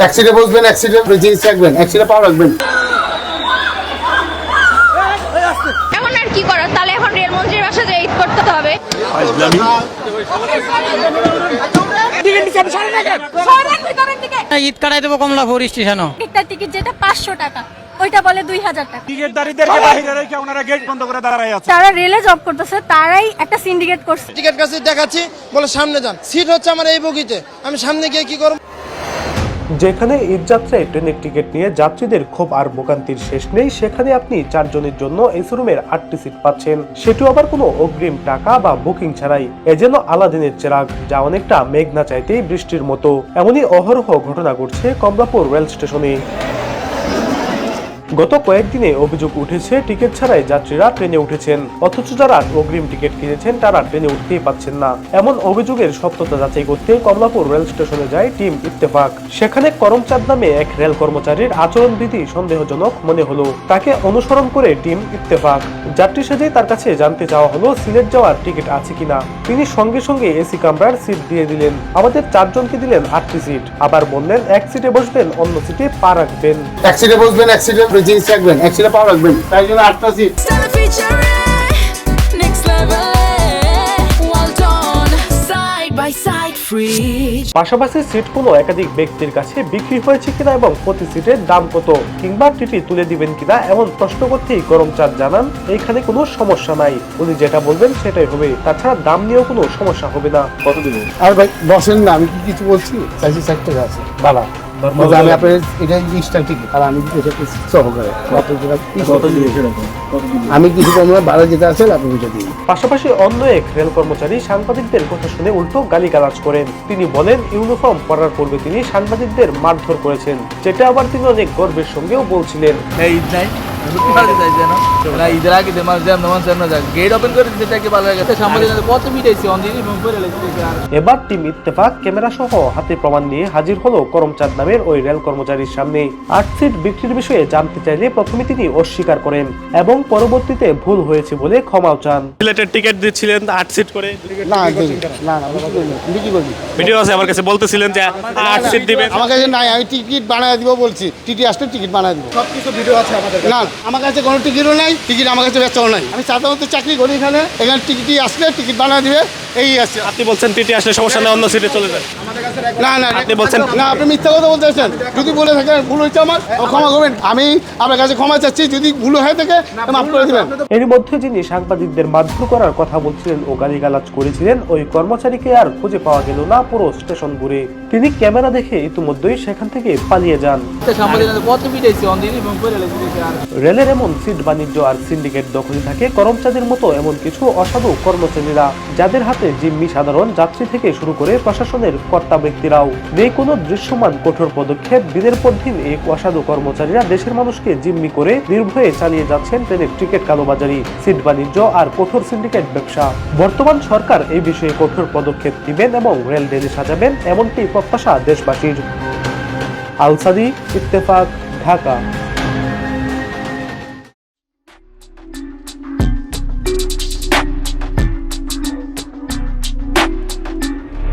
Accident বসবেন, accident জিনিস রাখবেন, অ্যাক্সিডেন্ট পাওয়া রাখবেন। এখন আর কি করার, তাহলে এখন রেলমন্ত্রীর বাসা যে ঈদ করতে হবে। ঈদ কাটাই দেবো কমলাপুর স্টেশনও। একটা টিকিট যেটা 500 টাকা, ওইটা বলে 2000 টাকা। টিকিটদারীদেরকে বাইরে রেখে ওনারা গেট বন্ধ করে দাঁড়ায় আছে। যারা রেলে জব করতেছে তারাই একটা সিন্ডিকেট করছে। টিকিট কাছে দেখাচ্ছি, বলে সামনে যান, সিট হচ্ছে আমার এই বগিতে, আমি সামনে গিয়ে কি করব? যেখানে ঈদযাত্রায় ট্রেনের টিকিট নিয়ে যাত্রীদের ক্ষোভ আর ভোগান্তির শেষ নেই, সেখানে আপনি 4 জনের জন্য এসি রুমের 8টি সিট পাচ্ছেন, সেটিও আবার কোনো অগ্রিম টাকা বা বুকিং ছাড়াই। এ যেন আলাদিনের চেরাগ, যা অনেকটা মেঘ না চাইতেই বৃষ্টির মতো। এমনই অহরহ ঘটনা ঘটছে কমলাপুর রেল স্টেশনে। গত কয়েকদিনে অভিযোগ উঠেছে টিকিট ছাড়াই যাত্রীরা ট্রেনে উঠেছেন, অথচ যারা অগ্রিম টিকিট কিনেছেন তারা ট্রেনে উঠতেই পাচ্ছেন না। এমন অভিযোগের সত্যতা যাচাই করতে কমলাপুর রেল স্টেশনে যায় টিম ইত্তেফাক। সেখানে করমচাঁদ নামে এক রেল কর্মচারীর আচরণবিধি সন্দেহজনক মনে হলো। তাকে অনুসরণ করে টিম ইত্তেফাক যাত্রী সেজে তার কাছে জানতে চাওয়া হলো সিলেট যাওয়ার টিকিট আছে কিনা। তিনি সঙ্গে সঙ্গে এসি কামরার সিট দিয়ে দিলেন। আমাদের 4 জনকে দিলেন 8টি সিট, আবার বললেন এক সিটে বসবেন, অন্য সিটে পা রাখবেন। অ্যাক্সিডেন্ট বসবেন, অ্যাক্সিডেন্ট জিনিস রাখবেন, অ্যাক্সিডেন্ট পাওয়া রাখবেন, তাই জন্য 8টা সিট। পাশাপাশি সিটগুলো একাধিক ব্যক্তির কাছে বিক্রি হয়েছে কিনা এবং প্রতি সিটের দাম কত কিংবা টিটি তুলে দিবেন কিনা এমন প্রশ্ন করতেই করমচাঁদ জানান এইখানে কোনো সমস্যা নাই, উনি যেটা বলবেন সেটাই হবে, তাছাড়া দাম নিয়েও কোনো সমস্যা হবে না। কত দিবেন? আর ভাই বসেন না, আমি কি কিছু বলছি? চাইছি 4 টাকা আছে বাবা, আমি আপনার এটা ইনস্টার টিকিট আর আমি সহকারে আমি কিছু কম না, 12 যেটা আছে আপনি বুঝে দিন। পাশাপাশি অন্য এক রেল কর্মচারী সাংবাদিকদের কথা শুনে উল্টো গালিগালাজ করেন। তিনি বলেন ইউনিফর্ম পরার পূর্বে তিনি সাংবাদিকদের মারধর করেছেন, যেটা আবার তিনি অনেক গর্বের সঙ্গেও বলছিলেন। এবার টিম ইত্তেফাক ক্যামেরা সহ হাতে প্রমাণ নিয়ে হাজির হলো করমচাঁদ নামের ওই রেল কর্মচারীর সামনে। 8 সিট বিক্রির বিষয়ে জানতে চাইলে প্রথমে তিনি অস্বীকার করেন এবং পরবর্তীতে ভুল হয়েছে বলে ক্ষমাও চান। সিলেটের টিকিট দিচ্ছিলেন 8 সিট করে, না না না বিক্রি করবি ভিডিও আছে আমার কাছে, বলতেছিলেন যে 8 সিট দিবেন। আমার কাছে নাই, আমি টিকিট বানায় দিব বলছি, টিটি আসলে টিকিট বানায় দিব, সবকিছু ভিডিও আছে আমাদের। না আমার কাছে কোনো টিকিটও নাই, টিকিট আমার কাছে বেচাও নাই। আমি সাধারণত চাকরি করি এখানে টিকিটই আসলে টিকিট বানায় দিবে, এই আছে। আপনি বলছেন টিটি আসলে সমস্যা নেই, অন্য সিটে চলে যান। না না আপনি বলছেন না, আপনি মিথ্যা কথা বলতেছেন। যদি বলে থাকেন ভুল হয়েছে আমার, ক্ষমা করবেন, আমি আপনার কাছে ক্ষমা চাচ্ছি, যদি ভুল হয়ে থাকে মাফ করে দিবেন। এর মধ্যে যিনি সাংবাদিকদের মারধর করার কথা বলছিলেন ও গালিগালাজ করেছিলেন, ওই কর্মচারীকে আর খুঁজে পাওয়া গেল না পুরো স্টেশন ঘুরে। তিনি ক্যামেরা দেখে ইতিমধ্যেই সেখান থেকে পালিয়ে যান। রেলের এমন সিট বাণিজ্য আর সিন্ডিকেট দখলে থাকে করমচাঁদের মতো এমন কিছু অসাধু কর্মচারীরা, যাদের হাতে জিম্মি সাধারণ যাত্রী থেকে শুরু করে প্রশাসনের কর্তা ব্যক্তিরাও। নেই কোনো দৃশ্যমান কঠোর পদক্ষেপ। দিনের পর দিন এই অসাধু কর্মচারীরা দেশের মানুষকে জিম্মি করে নির্ভয়ে চালিয়ে যাচ্ছেন ট্রেনের টিকিট কালোবাজারি, সিট বাণিজ্য আর কঠোর সিন্ডিকেট ব্যবসা। বর্তমান সরকার এই বিষয়ে কঠোর পদক্ষেপ দিবেন এবং রেল রেলি সাজাবেন, এমনটি প্রত্যাশা দেশবাসীর। আলসাদি, ইত্তেফাক, ঢাকা।